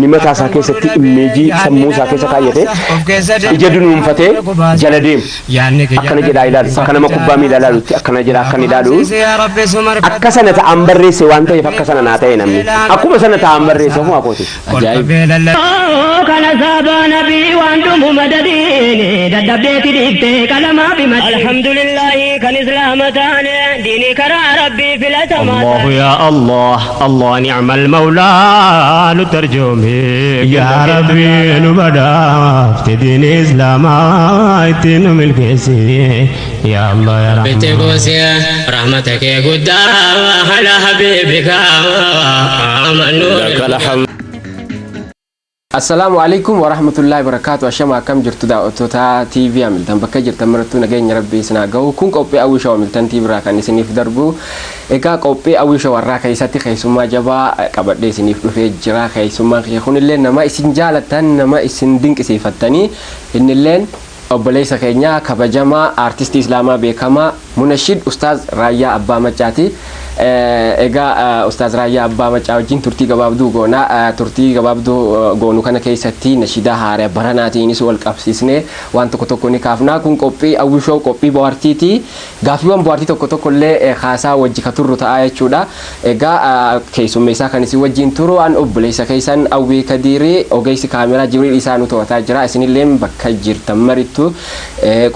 Nimata isaa keessatti imeejii sammuu isaa keessa kaayate ija dunuunfatee jala deemu akkana jedhaa ilaalu akka nama kubbaa miilaa ilaalutti akkana jedhaa akkana ilaalu akka sana ta'an barreesse waan ta'eef akka sana naa ta'e namni akkuma sana ta'an barreesse ofuma kooti kana sabaa nabii waan dhumu madadiini dadhabdeeti dhiibte qalamaa fi mati alhamdulillahi kan islaama taane diinii karaa rabbii filatamaa الله يا الله الله نعم المولى لترجمه يا ربي نبدا تدين اسلام ايتن ملكسي يا الله يا رحمن بتقوسي رحمتك يا قد على حبيبك لك الحمد السلام عليكم ورحمة الله وبركاته أشياء كم جرت دا أوتوتا تي في عملتن بكا جرت مرتو نجين ربي سناجو كون كوبي أول شو عملتن تي في راكان سنيف دربو إكا كوبي أول شو وراك يساتي خيسوما جبا كبردي سنيف في جرا خيسوما يخون اللين نما إسنجالتن نما إسندينك سيفتني إن اللين أبليس كينيا كبجما أرتيست إسلاما بكما منشد أستاذ رايا أبا مجاتي egaa ustaaz Raayyaa Abbaa Macaa wajjin turtii gabaabduu goonu kana keessatti nashidaa haaraa baranaatiinis wal qabsiisnee waan tokko ni kaafnaa kun qophii awwishoo qophii bohaartiiti gaafiiwwan bohaartii tokko illee haasaa wajji ka turru ta'a jechuudha egaa keessummeessaa kan isin wajjin turu an obboleessa keessan Awwee Kadirii ogeessi kaameraa Jibriil Isaanuu to'ataa jira isinillee bakka jirtan marittu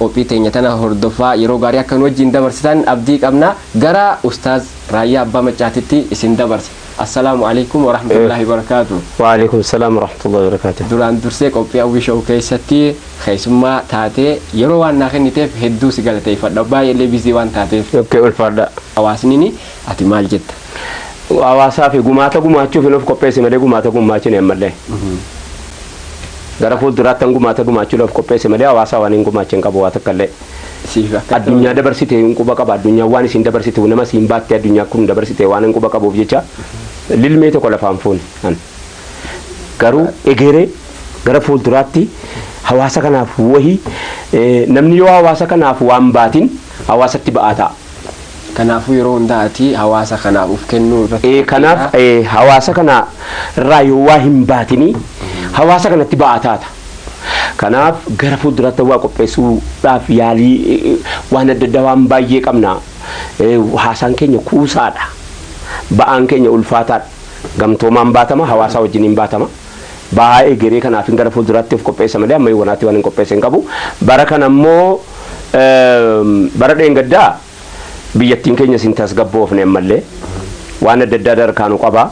qophii teenya tana hordofaa yeroo gaarii akka nu wajjin dabarsitan abdii qabna gara ustaaz Raayyaa Abbaa Macaatitti isin dabarsa. Assalaamu alaykum wa rahmatullahi wa barakatuh. Wa alaykum salaam wa rahmatullahi wa barakatuh. Duraan dursee qophii awwishoo keessatti keessummaa taatee yeroo waan naa kenniteef hedduu si galateeffadha. Baay'ee bizii waan taateef. Okay, ulfaadha. Hawaasni ati maal jetta? Hawaasaa fi gumaata gumaachuuf hin of qopheesse malee gumaata gumaachine mallee. Gara fuulduraatti gumaata gumaachuuf qopheesse malee hawaasaa waan hin gumaachin qabu waa takkallee. Addunyaa dabarsite hin quba qaba addunyaa waan isin dabarsite nama siin baatte addunyaa kun dabarsite waan hin quba qabuuf jecha lilmee tokko lafaan fuuni garuu egeree gara fuulduraatti hawaasa kanaaf wahii namni yoo hawaasa kanaaf waan baatin hawaasatti ba'aa ta'a. Kanaafuu yeroo hundaati hawaasa kanaaf uf kennuu irratti kanaaf hawaasa kana irraa yoo waa hin baatini hawaasa kanatti ba'aa taata. Kanaaf gara fuulduraatti waa qopheessuudhaaf yaalii waan adda addaa waan baay'ee qabna. Haasaan keenya kuusaadha. Ba'aan keenya ulfaataadha. Gamtoomaan baatama hawaasa wajjin hin baatama. Baay'ee geree kanaaf gara fuulduraatti of qopheessa malee amma wanaatti waan hin qopheessin qabu. Bara kana immoo bara dheengaddaa biyyattiin keenya sin tasgabboofne mallee waan adda addaa darkaanu qaba.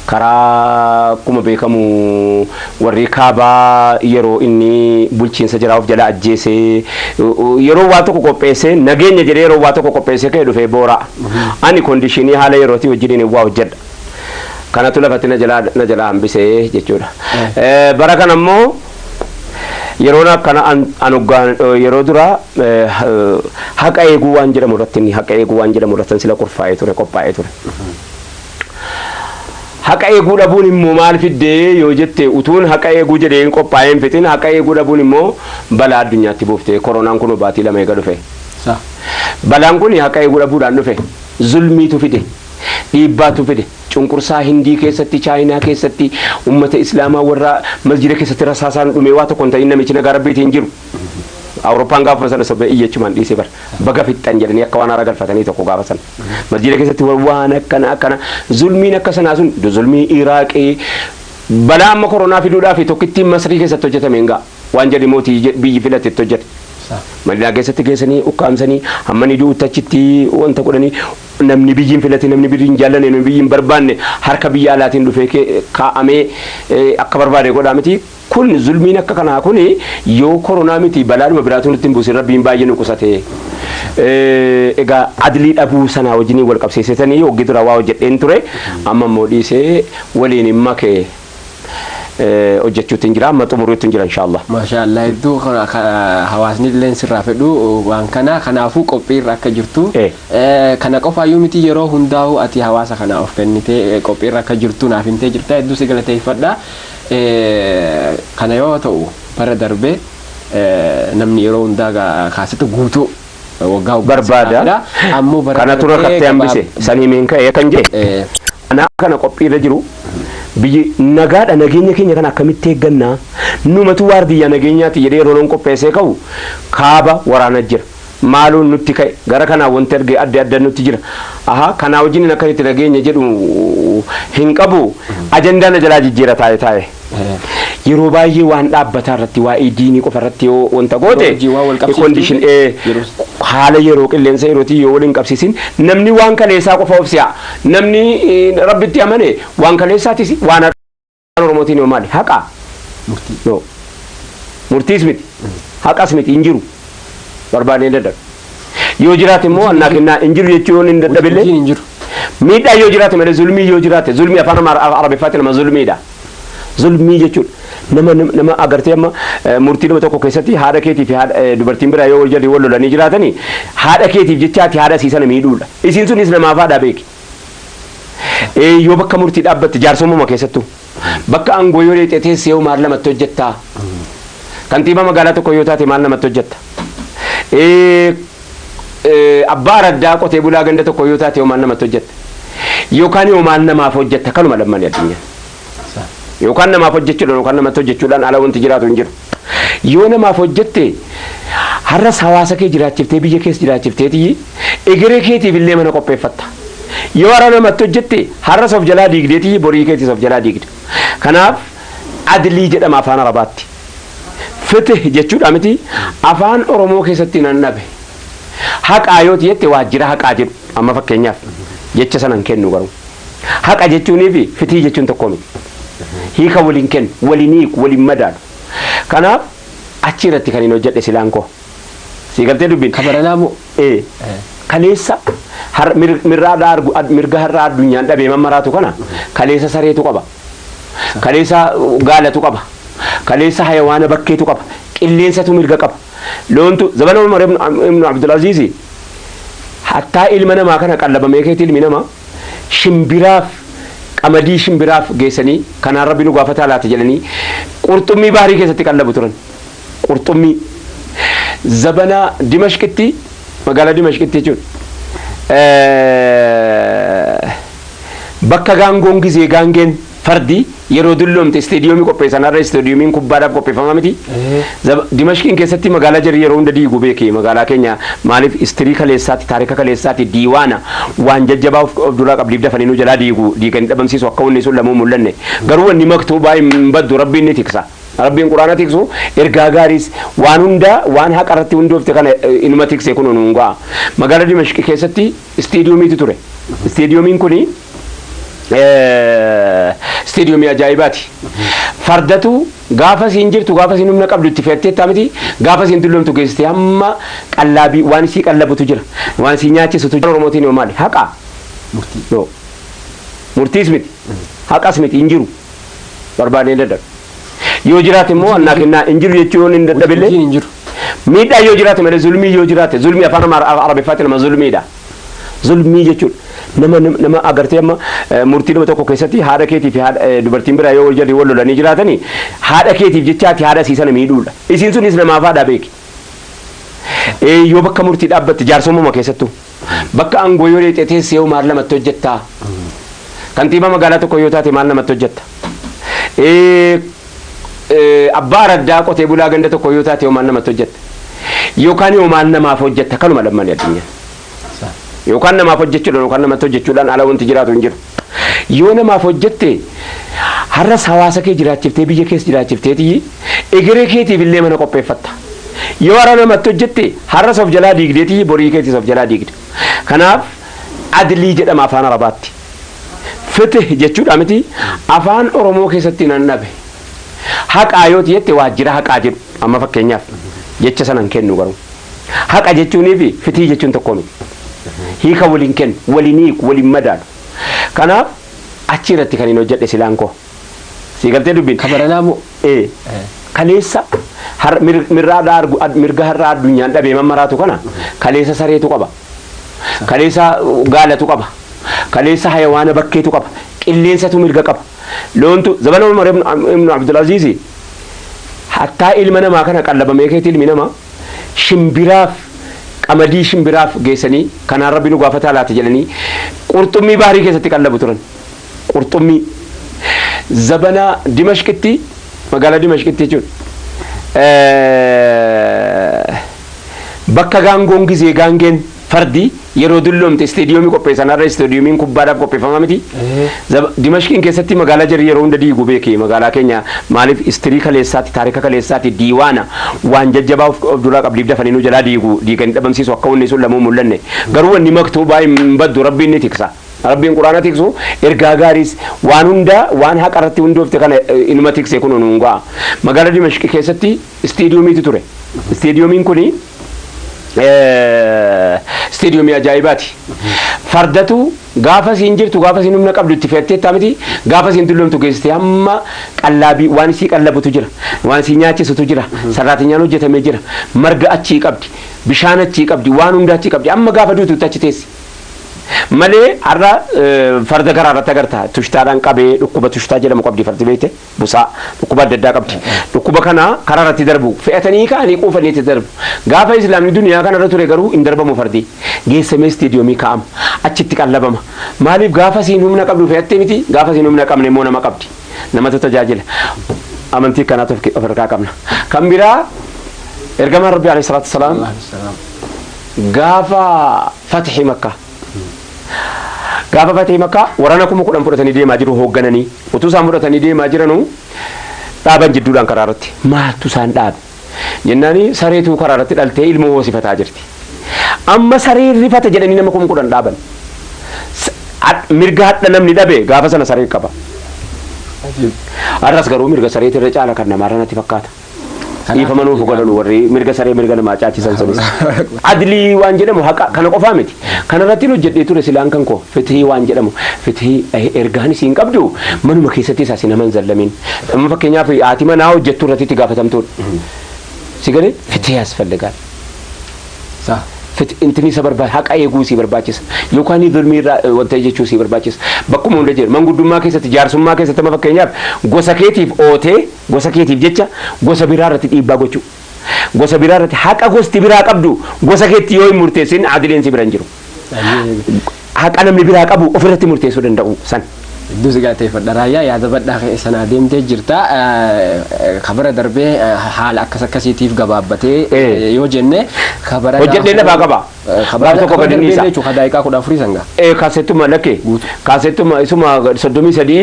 Karaa kuma beekamu warri kaabaa yeroo inni bulchiinsa jiraaf jala ajjeese yeroo waa tokko qopheesse nageenya jedhee yeroo waa tokko qopheesse ka'e dhufee boora ani kondishinii haala yerootii wajjin waa hojjedha kanatu lafatti na jala hambisee jechuudha. Bara kana immoo yeroo akkana anuggaan yeroo dura haqa eeguu waan jedhamu irratti sila qophaa'ee ture. Haqa eeguu dhabuun immoo maal fiddee yoo jette utuun haqa eeguu jedheen qophaa'een fitin haqa eeguu dhabuun immoo balaa addunyaatti buufte koronaan kun baatii lama eega dhufe. Balaan kun haqa eeguu dhabuudhaan dhufe zulmiitu fide dhiibbaatu fide cunqursaa Hindii keessatti Chaayinaa keessatti ummata Islaamaa warra masjida keessatti rasaasaan dhume waa tokko hin ta'in namichi nagaa rabbiitiin jiru. Awurooppaan gaafa sana sobee iyyachumaan dhiisee bara baga fixxan jedhanii akka waan haara galfatanii tokko gaafa sana masjida keessatti waan akkana zulmiin akka sanaa sun zulmii Iraaqii balaa amma koronaa fiduudhaaf tokkittiin Masrii keessatti hojjetame hingaa waan jedhi mootii biyyi filate itti hojjete Madiinaa keessatti geessanii ukkaamsanii hammanii du'uttachitti wanta godhanii namni biyyiin filate namni biyyiin jaallanne namni biyyiin barbaanne harka biyya alaatiin dhufee kaa'amee akka barbaade godhaa miti. Kun zulmiin akka kanaa kun yoo koronaa miti balaadhuma biraatuun ittiin buusin rabbiin baay'ee nu qusate. Egaa adlii dhabuu sanaa wajjin wal qabsiisanii hoggi dura waa hojjedheen ture amma immoo dhiisee waliin hin makee hojjechuutiin jira amma xumuruutiin jira inshaallah. Maashaallah hedduu hawaasni illee sirraa fedhu waan kana kanaafuu qophii irra akka jirtu kana qofaayyuu miti yeroo hundaa'u ati hawaasa kana of kennitee qophii irra akka jirtu naaf himtee jirta hedduu si galateeffadha. Kana yoo ta'u bara darbee namni yeroo hundaa kaasatti guutuu waggaa barbaada ammoo bara kana tura kattee hambise sanii meen ka'ee kan jedhe ana kana qophii irra jiru biyyi nagaadha nageenya keenya kan akkamitti eeggannaa numatu waardiyyaa nageenyaatti jedhee rooloon qopheessee ka'u kaaba waraana jira maaluun nutti ka'e gara kanaa wanti arge adda adda nutti jira kanaa wajjin akkasitti nageenya jedhu hin qabu ajandaan na jalaa jijjiira taa'e yeroo baay'ee waan dhaabbataa irratti waa'ee diinii qofa irratti yoo wanta goote condition haala yeroo qilleensa yerootii yoo waliin qabsiisin namni waan kaleessaa qofa ofsi'a namni rabbitti amane waan kaleessaatis waan oromootiin yoo maali haqa murtiis miti haqas miti hin jiru barbaadee dadhabe yoo jiraate immoo annaa kennaa hin jiru jechuun hin dadhabillee miidhaa yoo jiraate malee zulmii yoo jiraate zulmii afaan arabiffaatiin nama zulmiidha zulmii jechuudha nama agartee amma murtii nama tokko keessatti haadha keetii fi dubartiin biraa yoo jalli wal lolanii jiraatanii haadha keetiif jechaati haadha siisana miidhuudha isiin sunis namaaf haadha beeki yoo bakka murtii dhaabbatte jaarsummaa keessattuu bakka aangoo yoo dheexee teessee yoo maal namatti hojjettaa kantiibaa magaalaa tokko yoo taate maal namatti hojjetta abbaa raddaa qotee bulaa ganda tokko yoo taate yoo maal namatti hojjetta yookaan yoo maal namaaf hojjetta kanuma lamman addunyaa yookaan namaaf hojjechuudhaan yookaan namatti hojjechuudhaan ala wanti jiraatu hin jiru yoo namaaf hojjette har'as hawaasa kee jiraachiftee biyya keessa jiraachifteetii egeree keetiif illee mana qopheeffatta yoo har'a namatti hojjette har'as of jalaa diigdeetii borii keetiis of jalaa diigde kanaaf adlii jedhama afaan arabaatti fitih jechuudha miti afaan oromoo keessatti nan dhabe haqaa yoo jette waajjira haqaa jedhu amma fakkeenyaaf jecha sanan kennu garuu haqa jechuunii fi fitii jechuun tokko miti hiika waliin kennu waliin hiiku waliin madaalu kanaaf achi irratti kan hin hojjedhe silaan koo siigaltee dubbiin kabaranaamu kaleessa mirga har'a addunyaan dhabee mammaraatu kana kaleessa sareetu qaba kaleessa gaalatu qaba kaleessa hayawaana bakkeetu qaba qilleensatu mirga qaba loontu zabana umar ibn abdul aziz hattaa ilma namaa kana qallabamee keetii ilmi namaa shimbiraaf qamadii shimbiraaf geessanii kanaan rabbi nu gaafataa laata jedhanii qurxummii baarii keessatti qallabu turan qurxummii zabana dimashqitti magaalaa dimashqitti jechuudha bakka gaangoon gizee gaangeen fardi yeroo dulloomte isteediyoomii qopheessan har'a isteediyoomiin kubbaadhaaf qopheeffamaa miti dimashqiin keessatti magaalaa jiru yeroo hunda diigu beekee magaalaa keenya maaliif istirii kaleessaatti taarika kaleessaatti diiwaana waan jajjabaa of duraa qabdiif dafanii nu jalaa diiganii dhabamsiisu akka wanni sun lamuu mul'anne garuu wanni maktuubaa hin baddu rabbiin ni tiksa rabbiin quraana tiksu ergaa gaariis waan hunda waan haqa irratti hundoofte kana inuma tiksee kun nuun ga'a magaalaa dimashqii keessatti isteediyoomiitu ture isteediyoomiin kuni isteediyoomii ajaa'ibaati fardatu gaafa siin jirtu gaafa siin humna qabdu itti fe'atteetta miti gaafa siin dulloomtu geessite hamma qallaabii waan isii qallabutu jira waan isii nyaachisutu jira oromootiin yoo maali haqa murtiis miti haqas miti hin jiru barbaadee dadhabe yoo jiraate immoo annaa kennaa hin jiru jechuun hin dadhabillee miidhaa yoo jiraate malee zulmii yoo jiraate zulmii afaan arabiffaatiin nama zulmiidha zulmii jechuudha nama agartee amma murtii nama tokko keessatti haadha keetii fi dubartiin biraa yoo jalli wal lolanii jiraatanii haadha keetiif jechaati haadha siisana miidhuudha isiin sunis namaaf haadha beeki yoo bakka murtii dhaabbatte jaarsummaa keessattuu bakka aangoo yoo dheexee teessee yoo maal namatti hojjettaa kantiibaa magaalaa tokko yoo taate maal namatti hojjetta abbaa raddaa qotee bulaa ganda tokko yoo taate yoo maal namatti hojjetta yookaan yoo maal namaaf hojjetta kanuma lamman addunyaa yookaan namaaf hojjechuudhaan yookaan namatti hojjechuudhaan ala wanti jiraatu hin jiru yoo namaaf hojjette har'as hawaasa kee jiraachiftee biyya keessa jiraachifteetii egeree keetiif illee mana qopheeffatta yoo har'a namatti hojjette har'as of jalaa diigdeetii borii keetiis of jalaa diigde kanaaf adlii jedhama afaan arabaatti fitih jechuudha miti afaan oromoo keessatti nan dhabe haqaa yoo jette waajjira haqaa jedhu amma fakkeenyaaf jecha sanan kennu garuu haqa jechuunii fi fitii jechuun tokko miti hiika waliin kennu waliin hiiku waliin madaalu kanaaf achi irratti kan hin hojjedhe silaan koo siigaltee dubbiin kabaranaamu kaleessa mirga har'a addunyaan dhabee mammaraatu kana kaleessa sareetu qaba kaleessa gaalatu qaba kaleessa hayawaana bakkeetu qaba qilleensatu mirga qaba loontu zabana umar ibn abdul aziz hattaa ilma namaa kana qallabamee keetii ilmi namaa shimbiraaf qamadii shimbiraaf geessanii kanaan rabbi nu gaafataa laata jedhanii qurxummii baarii keessatti qallabu turan qurxummii zabana Dimashqitti magaalaa Dimashqitti jechuudha. Bakka gaangoon gizee gaangeen fardi yeroo dulloomte isteediyoomii qopheessan irra isteediyoomii kubbaadhaaf qopheeffama miti. Dimashqiin keessatti magaalaa jirri yeroo hunda diigu beekee magaalaa keenya maaliif istirii kaleessaati taarika kaleessaati diiwaana waan jajjabaa of duraa qabdiif dafanii nu jalaa diiganii dhabamsiisu akka wanni sun lamuu mul'anne garuu wanni maktuubaa hin baddu rabbiin ni tiksa. Rabbiin quraana tiksu ergaa gaariis waan hunda waan haqa irratti hundoofte kana inuma tikse kun nu ga'a. Magaalaa Dimashqii keessatti isteediyoomiitu ture. Isteediyoomiin kuni isteediyoomii ajaa'ibaati. Fardatu gaafa siin jirtu gaafa siin humna qabdu itti fe'attee taamiti gaafa siin dulloomtu geessite amma qallaabii waan isii qallabutu jira waan isii nyaachisutu jira sarraatinyaan hojjetamee jira marga achii qabdi bishaan achii qabdi waan hunda achii qabdi amma gaafa duututti achi teessi. Malee har'a farda garaa irratti agarta tushtaadhaan qabee dhukkuba tushtaa jedhamu qabdi fardi beekte busaa dhukkuba adda addaa qabdi dhukkuba kana karaa irratti darbu fe'atanii ka'anii quufanii itti darbu gaafa islaamni duniyaa kana irra ture garuu hin darbamu fardi geessamee isteediyoomii kaa'ama achitti qallabama maaliif gaafa siin humna qabdu fe'attee miti gaafa siin humna qabne immoo nama qabdi namatu tajaajila amantii kanaatu of harkaa qabna kan biraa ergamaan rabbi alayhi salaatu wasalaam gaafa fatihii makkaa gaafa fatihii makkaa waraana 10,000 fudhatanii deemaa jiru hooggananii utuu isaan fudhatanii deemaa jiranuu dhaaban jidduudhaan karaa irratti maaltu isaan dhaabe jennaani sareetuu karaa irratti dhaltee ilmoo hoosifataa jirti amma saree rifata jedhanii nama 10,000 dhaaban mirga hadha namni dhabe gaafa sana saree qaba arras garuu mirga sareetii irra caala kan namaarra natti fakkaata dhiifamanuuf godhanu warri mirga saree mirga namaa caachisan sunis adlii waan jedhamu haqa kana qofaa miti kanarratti hojjedhee ture silaan kan koo fitihii waan jedhamu fitihii ergaan isiin qabdu manuma keessatti isaas naman zallamin amma fakkeenyaaf haati manaa hojjettu irratti itti gaafatamtuudha si galee fitihii asfalligaal intini isa barbaachisa haqa eeguu si barbaachisa yookaan dhulmii irraa wanta jechuu si barbaachisa bakkuma hunda jira manguddummaa keessatti jaarsummaa keessatti amma fakkeenyaaf gosa keetiif ootee gosa keetiif jecha gosa biraa irratti dhiibbaa gochuu gosa biraa irratti haqa gosti biraa qabdu gosa keetti yoo hin murteessin adileensi bira hin jiru haqa namni biraa qabu ofirratti murteessuu danda'u san. Iddoo sigaatee fadharaayyaa yaada badhaa sana deemtee jirta kabara darbee haala akkasiitiif gabaabbatee yoo jenne kabara hojjetee lafaa qaba kabara tokko gadi dhiisa jechuudha daqiiqaa 14 sanga kaasettuma lakke kaasettuma isuma 33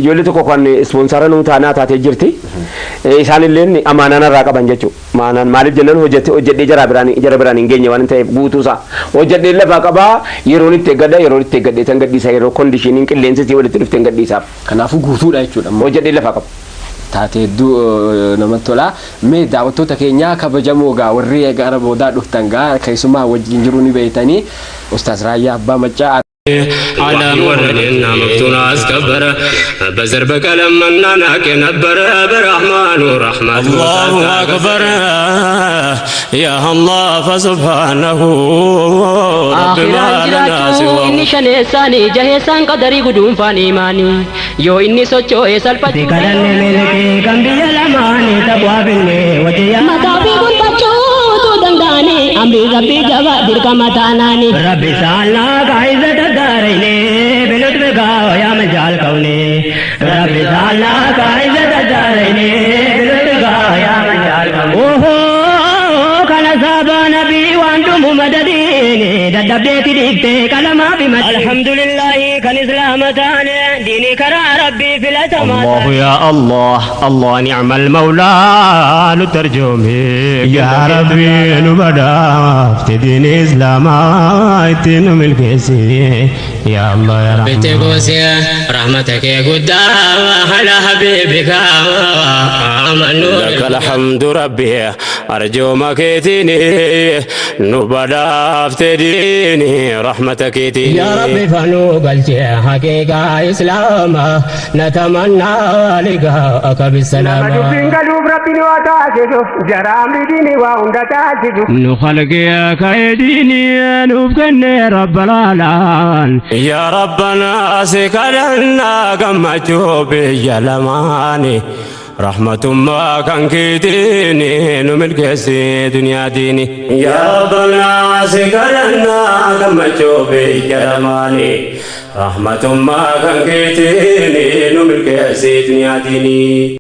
ijoollee tokko kan ispoonsara nuu taanaa taatee jirti isaan illee amaanaan irraa qaban jechuudha maanaan maaliif jennaan hojjedhee jara biraan hin geenye waan ta'eef guutuusaa hojjedhee lafaa qabaa yeroon itti eeggadhee tan gadhiisa yeroo kondishiniin qilleensi walitti dhufteen gadhiisaaf. Kanaafuu guutuudha jechuudha. Hojjedhee lafaa qaba. Taatee hedduu namatti tola. Mee daawwattoota keenyaa kabajamoo gaa warri gara boodaa dhuftan gaa keessumaa wajjin jiru ni beeytanii Ustaaz Raayyaa Abbaa Maccaa على مرنا مفتونا أسكبر بزرب كلام منا ناك نبر برحمن ورحمة الله أكبر يا الله فسبحانه رب ما لنا سواه إني شنيساني جهيسان قدري قدوم فاني ماني يو إني سوچو يسال فتو تكرن ملكي كم بيا لماني تبوا بني وجيا مطابي قد دنداني أمري ربي جوا درك متاناني ربي سالنا قايزة داريني بلوت بغاو يا مجال كوني ربي سالنا قايزة داريني بلوت بغاو يا مجال كوني اوهو كان سابا نبي وانتم مدديني ددبيتي ديكتي كلمة بمدد الحمد لله كان إسلام تاني ديني كرا ربي في الأتمات الله يا الله الله نعم المولى نترجمه يا ربي نبدا في دين الإسلام اتنو ملكسي يا الله يا رحمة بتقوسي رحمتك يا قدام على حبيبك لك الحمد ربي أرجو مكيتني نبدا في ديني رحمتك يا ربي فنو قلت حقيقة إسلام نتمنى لقاءك بالسلام نخلق يا كيديني نبكني رب العالمين يا ربنا سكرنا كما تشوبي يا لماني رحمة ما كان كيديني نملك سي دنيا ديني يا ربنا سكرنا كما تشوبي يا لماني رحمة ما كان كيتيني نملك سيدني عديني